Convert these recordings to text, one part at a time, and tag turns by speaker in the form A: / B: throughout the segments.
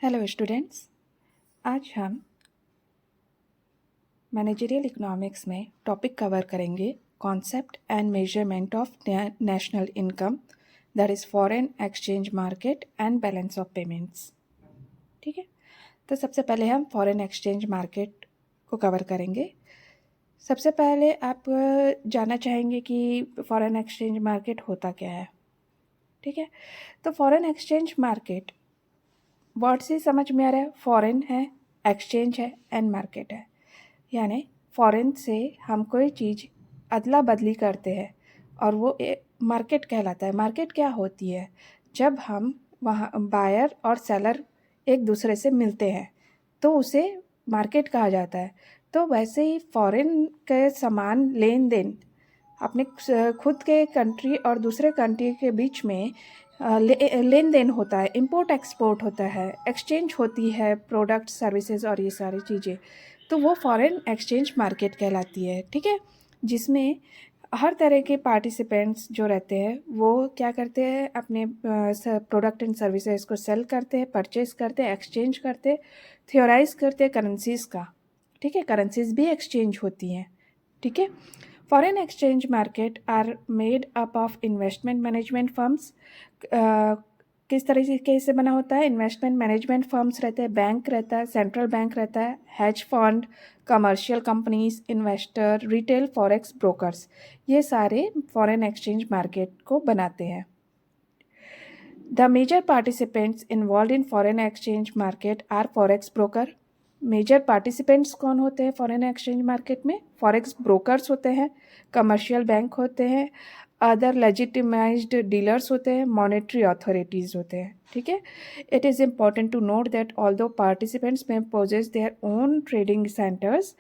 A: Hello students. आज हम managerial economics में टॉपिक कवर करेंगे concept and measurement of national income, that is foreign exchange market and balance of payments. ठीक है, तो सबसे पहले हम फॉरेन एक्सचेंज मार्केट को कवर करेंगे। सबसे पहले आप जानना चाहेंगे कि फॉरेन एक्सचेंज मार्केट होता क्या है। ठीक है, तो फॉरेन एक्सचेंज मार्केट वर्ड से समझ में आ रहा है, फॉरेन है, एक्सचेंज है एंड मार्केट है। यानी फॉरेन से हम कोई चीज़ अदला बदली करते हैं और वो मार्केट कहलाता है। मार्केट क्या होती है? जब हम वहाँ बायर और सेलर एक दूसरे से मिलते हैं तो उसे मार्केट कहा जाता है। तो वैसे ही फॉरेन के सामान लेन देन अपने खुद के कंट्री और दूसरे कंट्री के बीच में लेन देन होता है, इंपोर्ट एक्सपोर्ट होता है, एक्सचेंज होती है, प्रोडक्ट सर्विसेज और ये सारी चीज़ें, तो वो फॉरेन एक्सचेंज मार्केट कहलाती है। ठीक है, जिसमें हर तरह के पार्टिसिपेंट्स जो रहते हैं वो क्या करते हैं, अपने प्रोडक्ट एंड सर्विसेज को सेल करते हैं, परचेज करते हैं, एक्सचेंज करते हैं, थियोराइज करते हैं करेंसीज का। ठीक है, करेंसीज भी एक्सचेंज होती हैं। ठीक है, foreign exchange market are made up of investment management firms. किस तरीके से बना होता है? इन्वेस्टमेंट मैनेजमेंट फर्म्स रहते हैं, बैंक रहता है, सेंट्रल बैंक रहता है, hedge fund, commercial companies, investor, retail forex brokers, ये सारे फॉरेन एक्सचेंज मार्केट को बनाते हैं। The major participants involve in foreign exchange market are forex broker. Major participants कौन होते हैं फॉरेन एक्सचेंज मार्केट में? फॉरेक्स ब्रोकर्स होते हैं, कमर्शियल बैंक होते हैं, अदर लेजिटिमाइज्ड डीलर्स होते हैं, मॉनेटरी अथॉरिटीज़ होते हैं। ठीक है, it is important to note that although participants may possess their own trading centres,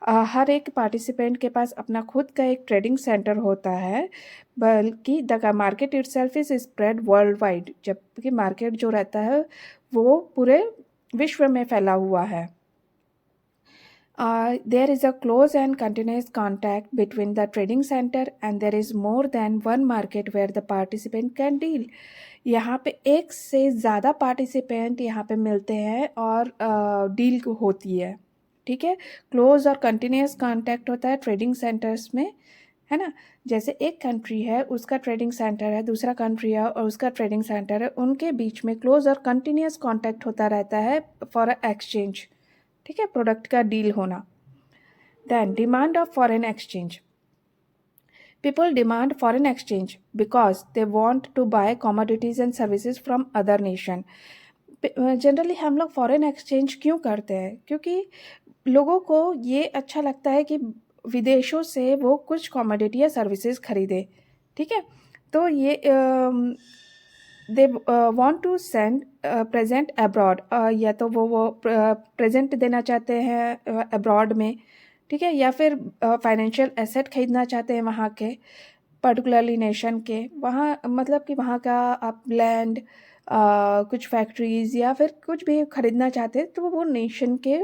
A: हर एक पार्टिसिपेंट के पास अपना खुद का एक ट्रेडिंग सेंटर होता है, बल्कि the market itself is spread world wide, जबकि मार्केट जो रहता है वो पूरे विश्व में फैला हुआ है। There is a close and continuous contact between the trading center and there is more than one market where the participant can deal. यहाँ पे एक से ज़्यादा पार्टिसिपेंट यहाँ पे मिलते हैं और डील होती है। ठीक है, क्लोज और कंटिन्यूस कांटेक्ट होता है ट्रेडिंग सेंटर्स में, है ना। जैसे एक कंट्री है, उसका ट्रेडिंग सेंटर है, दूसरा कंट्री है और उसका ट्रेडिंग सेंटर है, उनके बीच में क्लोज और कंटिन्यूस कांटेक्ट होता रहता है फॉर एक्सचेंज। ठीक है, प्रोडक्ट का डील होना। Then demand of foreign exchange. People demand foreign exchange because they want to buy commodities and services from other nation. Generally हम लोग फॉरेन एक्सचेंज क्यों करते हैं? क्योंकि लोगों को ये अच्छा लगता है कि विदेशों से वो कुछ कमोडिटी या सर्विसेज खरीदे। ठीक है, तो ये they want to send present abroad, या तो वो प्रेजेंट देना चाहते हैं अब्रॉड में। ठीक है, या फिर फाइनेंशियल एसेट खरीदना चाहते हैं वहाँ के पर्टिकुलरली नेशन के, वहाँ मतलब कि वहाँ का आप लैंड, कुछ फैक्ट्रीज या फिर कुछ भी खरीदना चाहते हैं, तो वो नेशन के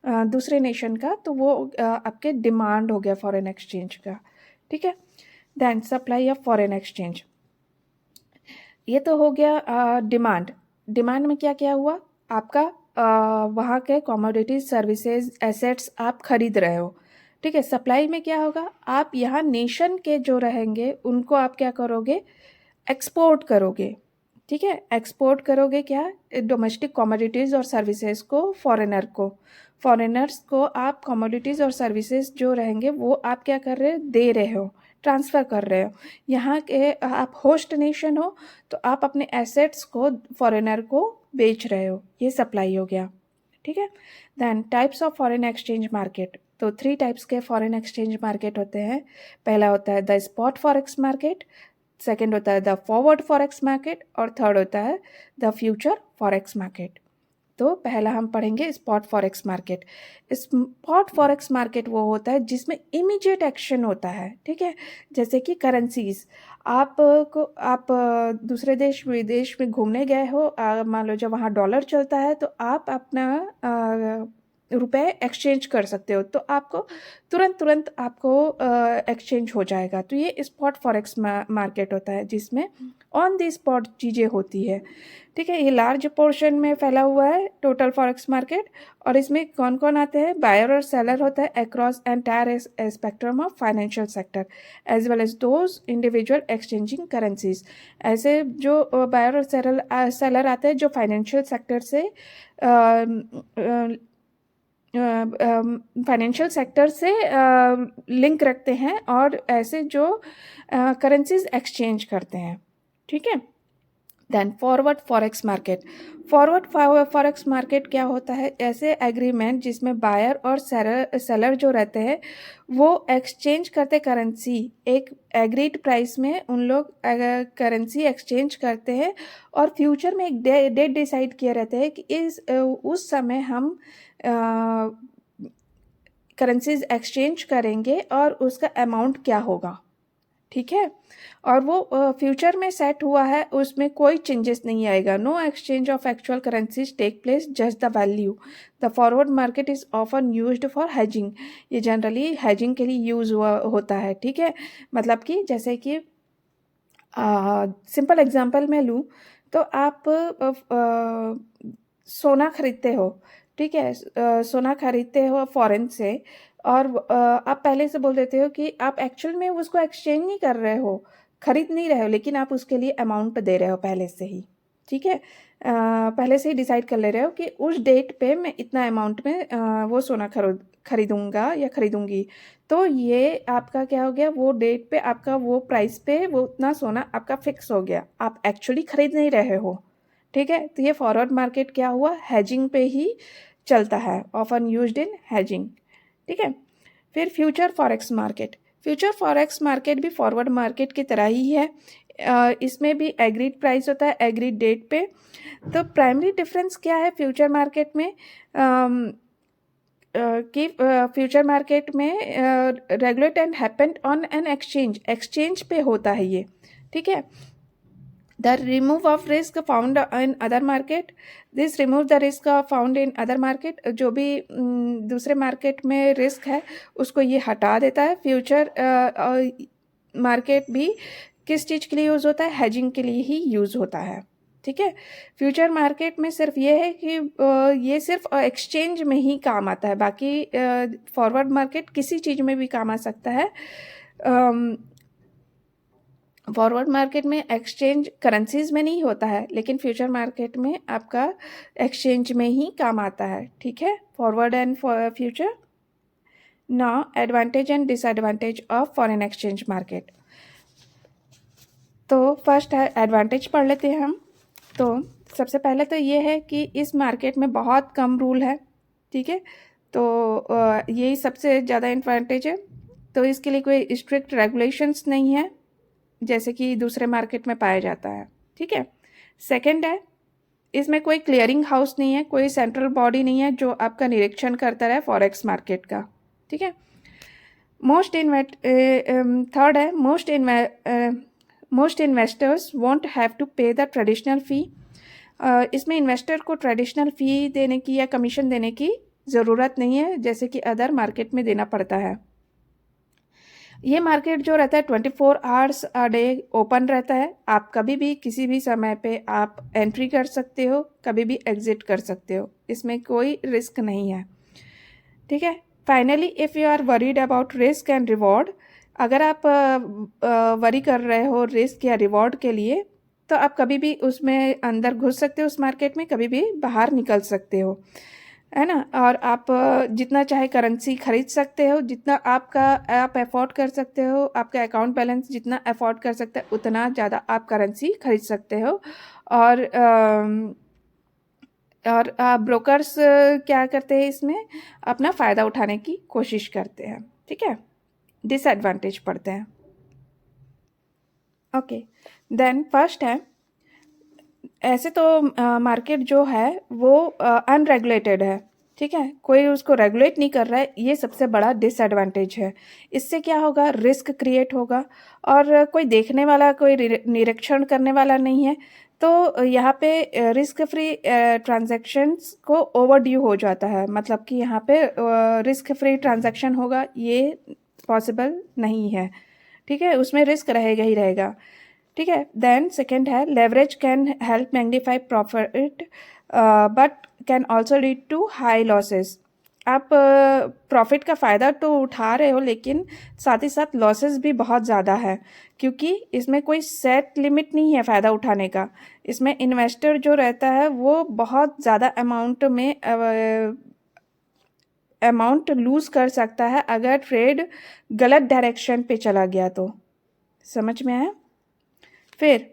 A: दूसरे नेशन का, तो वो आपके डिमांड हो गया फॉरेन एक्सचेंज का। ठीक है, then supply of foreign exchange. ये तो हो गया डिमांड। डिमांड में क्या क्या हुआ आपका? वहाँ के कमोडिटीज, सर्विसेज, एसेट्स आप खरीद रहे हो। ठीक है, सप्लाई में क्या होगा? आप यहाँ नेशन के जो रहेंगे उनको आप क्या करोगे? एक्सपोर्ट करोगे। ठीक है, एक्सपोर्ट करोगे क्या? डोमेस्टिक कमोडिटीज़ और सर्विसेज को फॉरेनर्स को आप कमोडिटीज़ और सर्विसेज जो रहेंगे वो आप क्या कर रहे हो? दे रहे हो, ट्रांसफ़र कर रहे हो। यहाँ के आप होस्ट नेशन हो तो आप अपने एसेट्स को फॉरेनर को बेच रहे हो, ये सप्लाई हो गया। ठीक है, then types of foreign exchange market. तो 3 टाइप्स के फॉरेन एक्सचेंज मार्केट होते हैं। पहला होता है the spot forex market, second होता है द फॉरवर्ड फॉरेक्स मार्केट और थर्ड होता है द फ्यूचर फॉरेक्स मार्केट। तो पहला हम पढ़ेंगे spot forex market. Spot forex market वो होता है जिसमें इमीडिएट एक्शन होता है। ठीक है, जैसे कि करेंसीज, आप दूसरे देश विदेश में घूमने गए हो, मान लो जब वहाँ डॉलर चलता है तो आप अपना रुपए एक्सचेंज कर सकते हो, तो आपको तुरंत आपको एक्सचेंज हो जाएगा। तो ये स्पॉट फॉरेक्स मार्केट होता है जिसमें ऑन द स्पॉट चीज़ें होती है, ठीक है। ये लार्ज पोर्शन में फैला हुआ है टोटल फॉरेक्स मार्केट, और इसमें कौन कौन आते हैं, बायर और सेलर होता है across entire spectrum of financial sector as well as those individual exchanging currencies. ऐसे जो बायर और सेलर आते हैं जो फाइनेंशियल सेक्टर से फाइनेंशियल सेक्टर से लिंक रखते हैं और ऐसे जो करेंसीज एक्सचेंज करते हैं, ठीक है। Then forward forex market. Forward forex market क्या होता है, ऐसे एग्रीमेंट जिसमें बायर और सेलर जो रहते हैं वो एक्सचेंज करते करेंसी, एक एग्रीड प्राइस में उन लोग करेंसी एक्सचेंज करते हैं और फ्यूचर में एक डेट डिसाइड किए रहते हैं कि उस समय हम करेंसीज एक्सचेंज करेंगे और उसका अमाउंट क्या होगा, ठीक है। और वो फ्यूचर में सेट हुआ है, उसमें कोई चेंजेस नहीं आएगा। No exchange of actual currencies take place, just the value. The forward market is often used for hedging. ये जनरली हेजिंग के लिए यूज होता है, ठीक है। मतलब कि जैसे कि सिंपल एग्जांपल मैं लूँ तो आप सोना खरीदते हो, ठीक है। सोना खरीदते हो फॉरेन से और आप पहले से बोल देते हो कि आप एक्चुअल में उसको एक्सचेंज नहीं कर रहे हो, खरीद नहीं रहे हो, लेकिन आप उसके लिए अमाउंट दे रहे हो पहले से ही, ठीक है। पहले से ही डिसाइड कर ले रहे हो कि उस डेट पे मैं इतना अमाउंट में वो सोना खरीदूंगा या खरीदूंगी। तो ये आपका क्या हो गया, वो डेट पे आपका वो प्राइस पे वो उतना सोना आपका फिक्स हो गया, आप एक्चुअली खरीद नहीं रहे हो, ठीक है। तो ये फॉरवर्ड मार्केट क्या हुआ, हेजिंग पे ही चलता है, ऑफन यूज्ड इन हेजिंग, ठीक है। फिर future forex market. Future forex market भी फॉरवर्ड मार्केट की तरह ही है। इसमें भी एग्रीड प्राइस होता है एग्रीड डेट पे। तो प्राइमरी डिफरेंस क्या है फ्यूचर मार्केट में, कि फ्यूचर मार्केट में regulate and happened on an exchange पे होता है ये, ठीक है। The remove of risk found in other market, this remove the risk found in other market, जो भी दूसरे मार्केट में रिस्क है उसको ये हटा देता है। फ्यूचर मार्केट भी किस चीज़ के लिए यूज़ होता है, हेजिंग के लिए ही यूज़ होता है, ठीक है। फ्यूचर मार्केट में सिर्फ ये है कि ये सिर्फ एक्सचेंज में ही काम आता है, बाकी फॉरवर्ड मार्केट किसी चीज़ में भी काम आ सकता है। फॉरवर्ड मार्केट में एक्सचेंज करेंसीज में नहीं होता है, लेकिन फ्यूचर मार्केट में आपका एक्सचेंज में ही काम आता है, ठीक है। Forward and future. Now advantage and disadvantage of foreign exchange market. तो फर्स्ट है एडवांटेज पढ़ लेते हैं हम। तो सबसे पहले तो ये है कि इस मार्केट में बहुत कम रूल है, ठीक है। तो यही सबसे ज़्यादा एडवांटेज है। तो इसके लिए कोई स्ट्रिक्ट रेगुलेशंस नहीं है जैसे कि दूसरे मार्केट में पाया जाता है, ठीक है। सेकंड है, इसमें कोई क्लियरिंग हाउस नहीं है, कोई सेंट्रल बॉडी नहीं है जो आपका निरीक्षण करता रहे फॉरेक्स मार्केट का, ठीक है। थर्ड है, most investors won't have to pay the traditional fee. इसमें इन्वेस्टर को ट्रेडिशनल फ़ी देने की या कमीशन देने की ज़रूरत नहीं है जैसे कि अदर मार्केट में देना पड़ता है। ये मार्केट जो रहता है 24 आवर्स अ डे ओपन रहता है, आप कभी भी किसी भी समय पे आप एंट्री कर सकते हो, कभी भी एग्जिट कर सकते हो, इसमें कोई रिस्क नहीं है, ठीक है। Finally if you are worried about risk and reward, अगर आप वरी कर रहे हो रिस्क या रिवॉर्ड के लिए तो आप कभी भी उसमें अंदर घुस सकते हो, उस मार्केट में कभी भी बाहर निकल सकते हो, है ना। और आप जितना चाहे करेंसी खरीद सकते हो, जितना आप अफोर्ड कर सकते हो, आपका अकाउंट बैलेंस जितना अफोर्ड कर सकते हैं उतना ज़्यादा आप करेंसी खरीद सकते हो। और ब्रोकर्स क्या करते हैं, इसमें अपना फ़ायदा उठाने की कोशिश करते हैं, ठीक है। डिसएडवांटेज पढ़ते हैं। ओके, देन फर्स्ट है, ऐसे तो मार्केट जो है वो अनरेगुलेटेड है, ठीक है, कोई उसको रेगुलेट नहीं कर रहा है, ये सबसे बड़ा डिसएडवांटेज है। इससे क्या होगा, रिस्क क्रिएट होगा और कोई देखने वाला, कोई निरीक्षण करने वाला नहीं है। तो यहाँ पे रिस्क फ्री ट्रांजैक्शंस को ओवरड्यू हो जाता है, मतलब कि यहाँ पे रिस्क फ्री ट्रांजैक्शन होगा ये पॉसिबल नहीं है, ठीक है, उसमें रिस्क रहेगा ही रहेगा, ठीक है। देन सेकंड है leverage can help magnify profit but can also lead to high losses. आप प्रॉफिट का फ़ायदा तो उठा रहे हो, लेकिन साथ ही साथ लॉसेस भी बहुत ज़्यादा है, क्योंकि इसमें कोई सेट लिमिट नहीं है फ़ायदा उठाने का। इसमें इन्वेस्टर जो रहता है वो बहुत ज़्यादा अमाउंट लूज़ कर सकता है अगर ट्रेड गलत डायरेक्शन पे चला गया तो। समझ में आया? फिर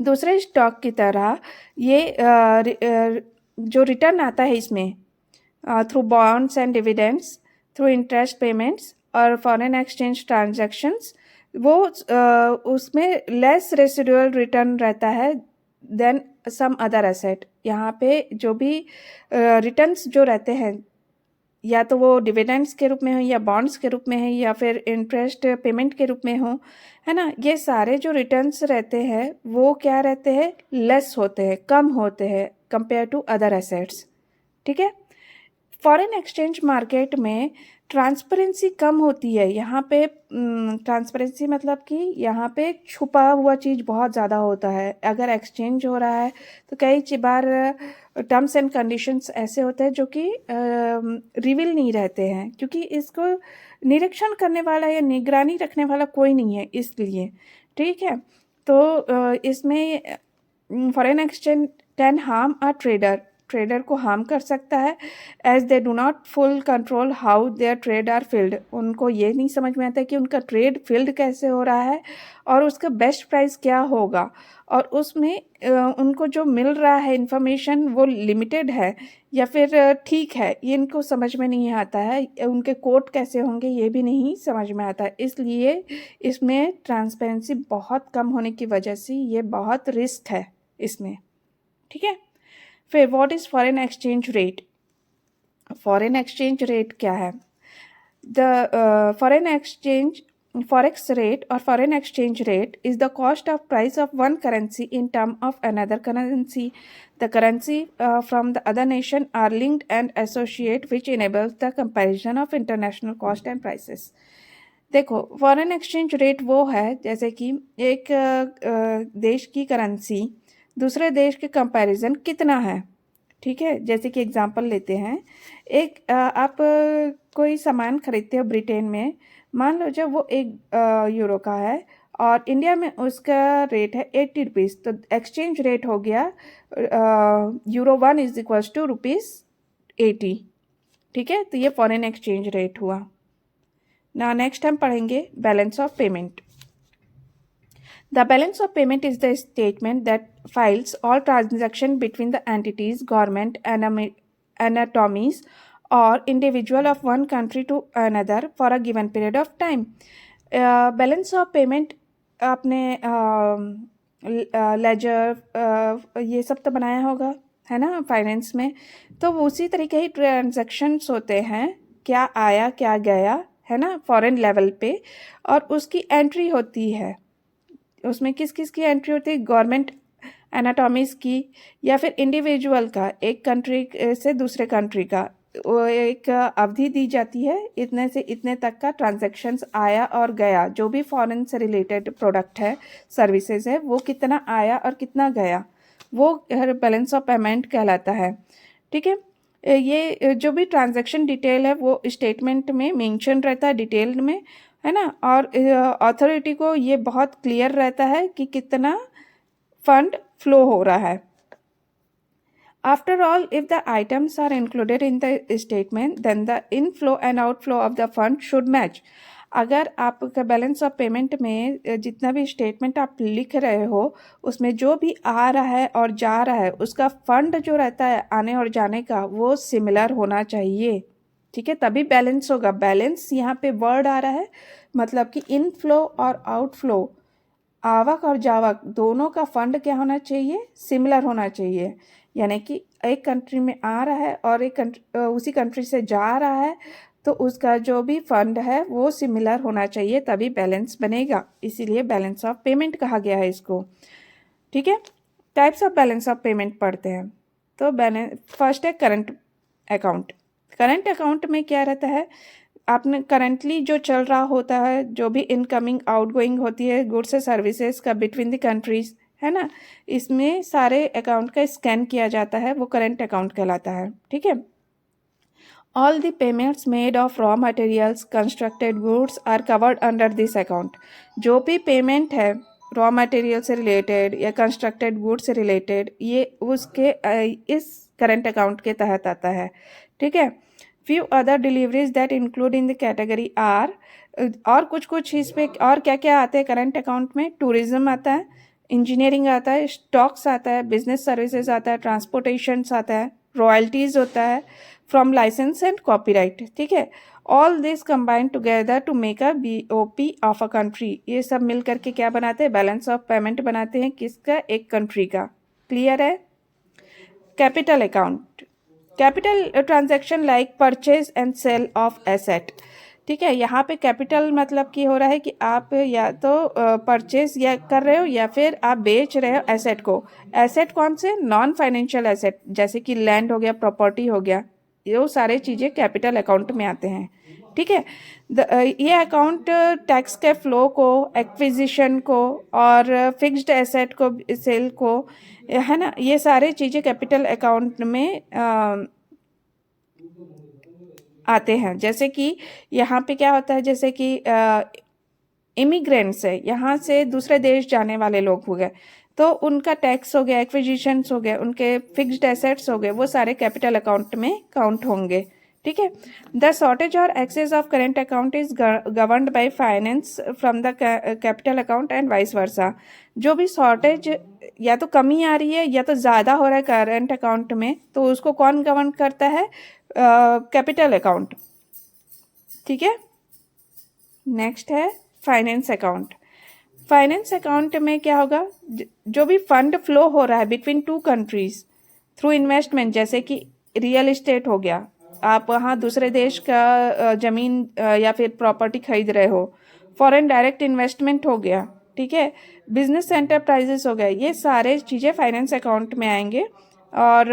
A: दूसरे स्टॉक की तरह ये जो रिटर्न आता है इसमें through bonds and dividends, through interest payments और फॉरेन एक्सचेंज ट्रांजैक्शंस, वो उसमें लेस रेसिडुअल रिटर्न रहता है देन सम अदर एसेट। यहाँ पे जो भी रिटर्न्स जो रहते हैं, या तो वो डिविडेंड्स के रूप में हो, या बॉन्ड्स के रूप में है, या फिर इंटरेस्ट पेमेंट के रूप में हो, है ना, ये सारे जो रिटर्न्स रहते हैं वो क्या रहते हैं, लेस होते हैं, कम होते हैं कंपेयर टू अदर एसेट्स, ठीक है। फॉरेन एक्सचेंज मार्केट में ट्रांसपेरेंसी कम होती है। यहाँ पे ट्रांसपेरेंसी मतलब कि यहाँ पे छुपा हुआ चीज़ बहुत ज़्यादा होता है। अगर एक्सचेंज हो रहा है तो कई बार टर्म्स एंड कंडीशंस ऐसे होते हैं जो कि रिवील नहीं रहते हैं, क्योंकि इसको निरीक्षण करने वाला या निगरानी रखने वाला कोई नहीं है, इसलिए, ठीक है। तो इसमें foreign exchange can harm a trader को हार्म कर सकता है, as they do not full control how their trade are filled. उनको ये नहीं समझ में आता कि उनका ट्रेड फील्ड कैसे हो रहा है और उसका बेस्ट प्राइस क्या होगा, और उसमें उनको जो मिल रहा है इंफॉर्मेशन वो लिमिटेड है या फिर ठीक है, ये इनको समझ में नहीं आता है। उनके कोट कैसे होंगे ये भी नहीं समझ में आता है, इसलिए इसमें ट्रांसपेरेंसी बहुत कम होने की वजह से ये बहुत रिस्क है इसमें, ठीक है। फिर what is foreign exchange rate? Foreign exchange rate क्या है? The foreign exchange forex rate or foreign exchange rate is the cost of price of one currency in term of another currency. The currency from the other nation are linked and associate, which enables the comparison of international cost and prices. देखो, foreign exchange rate वो है जैसे कि एक देश की currency दूसरे देश के कंपैरिजन कितना है, ठीक है। जैसे कि एग्जांपल लेते हैं, एक आप कोई सामान खरीदते हो ब्रिटेन में, मान लो जब वो 1 यूरो का है और इंडिया में उसका रेट है 80 रुपीज़, तो एक्सचेंज रेट हो गया €1 इज इक्वल्स टू ₹80, ठीक है। तो ये फॉरेन एक्सचेंज रेट हुआ। ना नेक्स्ट हम पढ़ेंगे balance of payment. The balance of payment is the statement that files all transactions between the entities, government, anatomies, or individual of one country to another for a given period of time. Balance of payment आपने laser ये सब तो बनाया होगा, है ना, finance में। तो उसी तरीके ही ट्रांजैक्शंस होते हैं, क्या आया क्या गया, है ना, फॉरेन लेवल पे, और उसकी एंट्री होती है। उसमें किस किस की एंट्री होती है? गवर्नमेंट एनाटॉमीज़ की, या फिर इंडिविजुअल का, एक कंट्री से दूसरे कंट्री का। वो एक अवधि दी जाती है, इतने से इतने तक का ट्रांजैक्शंस आया और गया, जो भी फॉरेन से रिलेटेड प्रोडक्ट है, सर्विसेज है, वो कितना आया और कितना गया, वो बैलेंस ऑफ पेमेंट कहलाता है, ठीक है। ये जो भी ट्रांजैक्शन डिटेल है वो स्टेटमेंट में मेंशन रहता है डिटेल में, है ना, और अथॉरिटी को ये बहुत क्लियर रहता है कि कितना फंड फ्लो हो रहा है। After all, if the items are included in the statement, then the inflow and outflow of the fund should match. अगर आपका बैलेंस ऑफ पेमेंट में जितना भी स्टेटमेंट आप लिख रहे हो उसमें जो भी आ रहा है और जा रहा है, उसका फंड जो रहता है आने और जाने का, वो सिमिलर होना चाहिए, ठीक है, तभी बैलेंस होगा। बैलेंस यहाँ पे वर्ड आ रहा है, मतलब कि इनफ्लो और आउटफ्लो, आवक और जावक दोनों का फंड क्या होना चाहिए? सिमिलर होना चाहिए। यानी कि एक कंट्री में आ रहा है और उसी कंट्री से जा रहा है, तो उसका जो भी फंड है वो सिमिलर होना चाहिए, तभी बैलेंस बनेगा। इसीलिए बैलेंस ऑफ पेमेंट कहा गया है इसको। ठीक है। Types of balance of payment पढ़ते हैं। तो बैलेंस फर्स्ट है करंट अकाउंट। करंट अकाउंट में क्या रहता है, आपने करंटली जो चल रहा होता है, जो भी इनकमिंग आउटगोइंग होती है गुड्स और सर्विसेज का बिटवीन द कंट्रीज, है ना, इसमें सारे अकाउंट का स्कैन किया जाता है, वो करंट अकाउंट कहलाता है। ठीक है। All the payments made of raw materials constructed goods are covered under this account. जो भी पेमेंट है रॉ मटेरियल से रिलेटेड या कंस्ट्रक्टेड गुड्स से रिलेटेड, ये उसके इस करंट अकाउंट के तहत आता है। ठीक है। Few other deliveries that include in the category are, और कुछ इस पे और क्या क्या आते हैं करंट अकाउंट में, टूरिज्म आता है, इंजीनियरिंग आता है, स्टॉक्स आता है, बिजनेस सर्विसेज आता है, ट्रांसपोर्टेशन आता है, रॉयल्टीज होता है फ्रॉम लाइसेंस एंड कॉपीराइट। ठीक है। All this combine together to make a BOP of a country. ये सब मिल करके क्या बनाते हैं, बैलेंस ऑफ पेमेंट बनाते हैं, किसका, एक कंट्री का। क्लियर है। Capital account, capital transaction like purchase and sale of asset. ठीक है। यहाँ पे कैपिटल मतलब कि हो रहा है कि आप या तो परचेज या कर रहे हो या फिर आप बेच रहे हो एसेट को। एसेट कौन से, नॉन फाइनेंशियल एसेट, जैसे कि लैंड हो गया, प्रॉपर्टी हो गया, ये सारे चीज़ें कैपिटल अकाउंट में आते हैं। ठीक है। ये अकाउंट टैक्स के फ्लो को, एक्विजिशन को और फिक्स्ड एसेट को, सेल को, है ना, ये सारे चीज़ें कैपिटल अकाउंट में आते हैं। जैसे कि यहाँ पे क्या होता है, जैसे कि इमिग्रेंट्स है, यहाँ से दूसरे देश जाने वाले लोग हो गए, तो उनका टैक्स हो गया, एक्विजिशंस हो गए, उनके फिक्स्ड एसेट्स हो गए, वो सारे कैपिटल अकाउंट में काउंट होंगे। ठीक है। द शॉर्टेज और excess of current account is governed by finance from the capital account and vice versa. जो भी शॉर्टेज या तो कमी आ रही है या तो ज़्यादा हो रहा है करेंट अकाउंट में, तो उसको कौन गवर्न करता है, कैपिटल अकाउंट। ठीक है। नेक्स्ट है फाइनेंस अकाउंट। फाइनेंस अकाउंट में क्या होगा, जो भी फंड फ्लो हो रहा है between two countries through investment, जैसे कि रियल एस्टेट हो गया, आप वहाँ दूसरे देश का ज़मीन या फिर प्रॉपर्टी खरीद रहे हो, फॉरेन डायरेक्ट इन्वेस्टमेंट हो गया, ठीक है, बिजनेस एंटरप्राइजेस हो गए, ये सारे चीज़ें फाइनेंस अकाउंट में आएंगे। और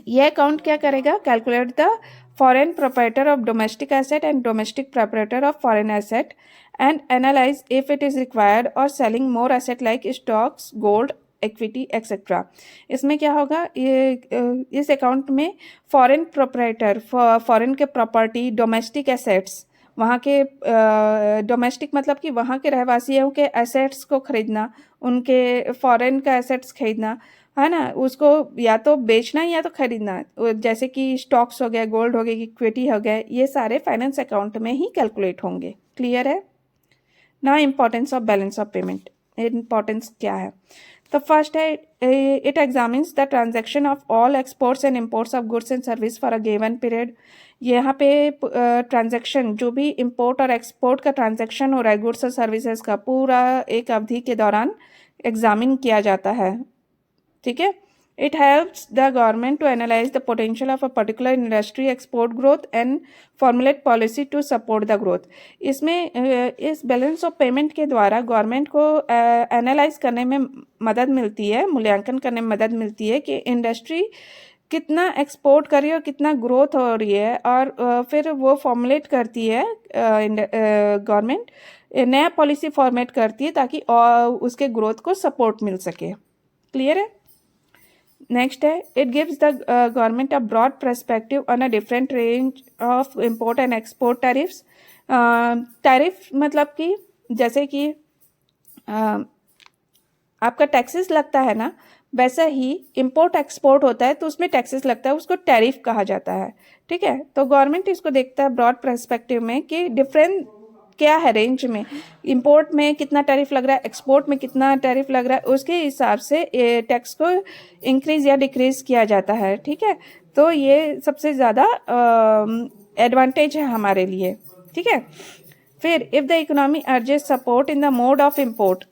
A: ये अकाउंट क्या करेगा, calculate the foreign proprietor of domestic asset and domestic proprietor of foreign asset and analyse if it is required और selling more asset like stocks, gold, equity etcetera. इसमें क्या होगा, ये इस अकाउंट में फॉरेन प्रोप्राइटर, फॉरेन के property, domestic assets, वहाँ के डोमेस्टिक मतलब कि वहाँ के रहवासियों के एसेट्स को खरीदना, उनके फॉरेन का एसेट्स खरीदना, है ना, उसको या तो बेचना या तो खरीदना, जैसे कि स्टॉक्स हो गए, गोल्ड हो गए, इक्विटी हो गए, ये सारे फाइनेंस अकाउंट में ही कैलकुलेट होंगे। क्लियर है ना। Importance of balance of payment, importance क्या है, तो फर्स्ट है, it examines the transaction of all exports and imports of goods and service for a given period. यहाँ पे ट्रांजैक्शन, जो भी इम्पोर्ट और एक्सपोर्ट का ट्रांजैक्शन हो रहा है गुड्स और सर्विसेज का, पूरा एक अवधि के दौरान एग्जामिन किया जाता है। ठीक है। It helps the government to analyse the potential of a particular industry export growth and formulate policy to support the growth. इसमें इस बैलेंस ऑफ पेमेंट के द्वारा गवर्नमेंट को एनालाइज करने में मदद मिलती है, मूल्यांकन करने में मदद मिलती है कि इंडस्ट्री कितना एक्सपोर्ट कर रही है और कितना ग्रोथ हो रही है, और फिर वो फॉर्मुलेट करती है गवर्नमेंट, नया पॉलिसी फॉर्मेट करती है ताकि उसके ग्रोथ को सपोर्ट मिल सके। क्लियर है। नेक्स्ट है, it gives the government a broad perspective on a different range of import and export tariffs. Tariff मतलब कि जैसे कि आपका टैक्सेस लगता है ना, वैसा ही इम्पोर्ट एक्सपोर्ट होता है तो उसमें टैक्सेस लगता है, उसको टैरिफ कहा जाता है। ठीक है। तो गवर्नमेंट इसको देखता है ब्रॉड पर्सपेक्टिव में कि डिफरेंट क्या है रेंज में, इंपोर्ट में कितना टैरिफ लग रहा है, एक्सपोर्ट में कितना टैरिफ लग रहा है, उसके हिसाब से टैक्स को इंक्रीज या डिक्रीज किया जाता है। ठीक है। तो ये सबसे ज़्यादा एडवांटेज है हमारे लिए। ठीक है। फिर if the economy urges support in the mode of import,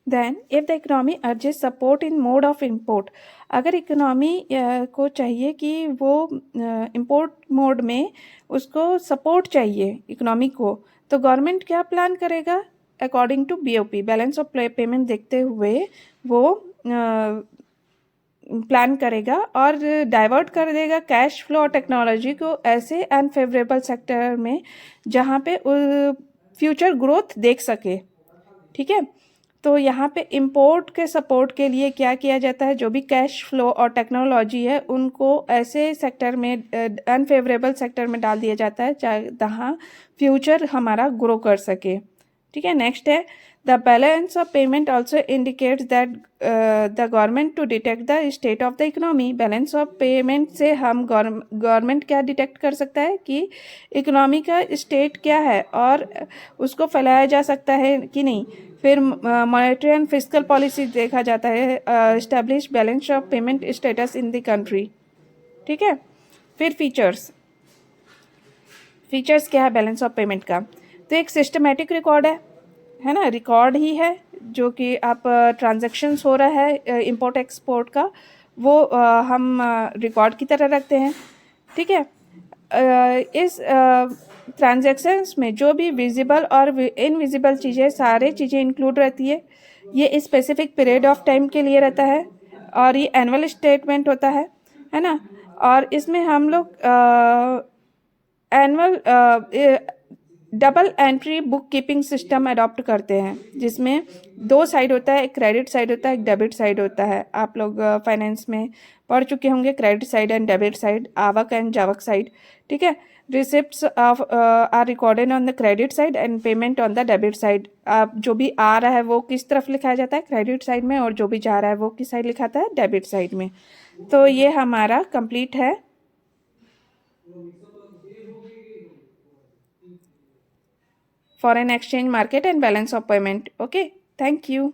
A: then if the economy urges support in mode of import, अगर इकोनॉमी को चाहिए कि वो इम्पोर्ट मोड में उसको सपोर्ट चाहिए इकोनॉमी को, तो गवर्नमेंट क्या प्लान करेगा, according to BOP, balance of payment देखते हुए वो प्लान करेगा और डाइवर्ट कर देगा कैश फ्लो और टेक्नोलॉजी को ऐसे अनफेवरेबल सेक्टर में जहाँ पे फ्यूचर ग्रोथ देख सके। ठीक है, तो यहाँ पे इंपोर्ट के सपोर्ट के लिए क्या किया जाता है, जो भी कैश फ्लो और टेक्नोलॉजी है उनको ऐसे सेक्टर में अनफेवरेबल सेक्टर में डाल दिया जाता है जहाँ फ्यूचर हमारा ग्रो कर सके। ठीक है, नेक्स्ट है the balance of payment also indicates that the government to detect the state of the economy. Balance of payment से हम गवर्नमेंट क्या डिटेक्ट कर सकता है कि इकोनॉमी का स्टेट क्या है और उसको फैलाया जा सकता है कि नहीं। फिर मॉनेटरी एंड फिस्कल पॉलिसी देखा जाता है, establish balance of payment status in the country. ठीक है, फिर फीचर्स क्या है बैलेंस ऑफ पेमेंट का, तो एक सिस्टमेटिक रिकॉर्ड है ना, रिकॉर्ड ही है जो कि आप ट्रांजैक्शंस हो रहा है इंपोर्ट एक्सपोर्ट का, वो हम रिकॉर्ड की तरह रखते हैं। ठीक है, इस ट्रांजैक्शंस में जो भी विजिबल और इनविजिबल चीज़ें सारे चीज़ें इंक्लूड रहती है। ये स्पेसिफिक पीरियड ऑफ टाइम के लिए रहता है और ये एनुअल स्टेटमेंट होता है ना। और इसमें हम लोग annual double entry book keeping system adopt करते हैं, जिसमें 2 साइड होता है, एक क्रेडिट साइड होता है, एक डेबिट साइड होता है। आप लोग फाइनेंस में पढ़ चुके होंगे credit side and debit side, आवक एंड जावक साइड। ठीक है, receipts of are recorded on the credit side and payment on the debit side. आप जो भी आ रहा है वो किस तरफ लिखाया जाता है, क्रेडिट साइड में, और जो भी जा रहा है वो किस साइड लिखाता है, डेबिट साइड में। तो ये हमारा कंप्लीट है foreign exchange market and balance of payment. Okay, thank you.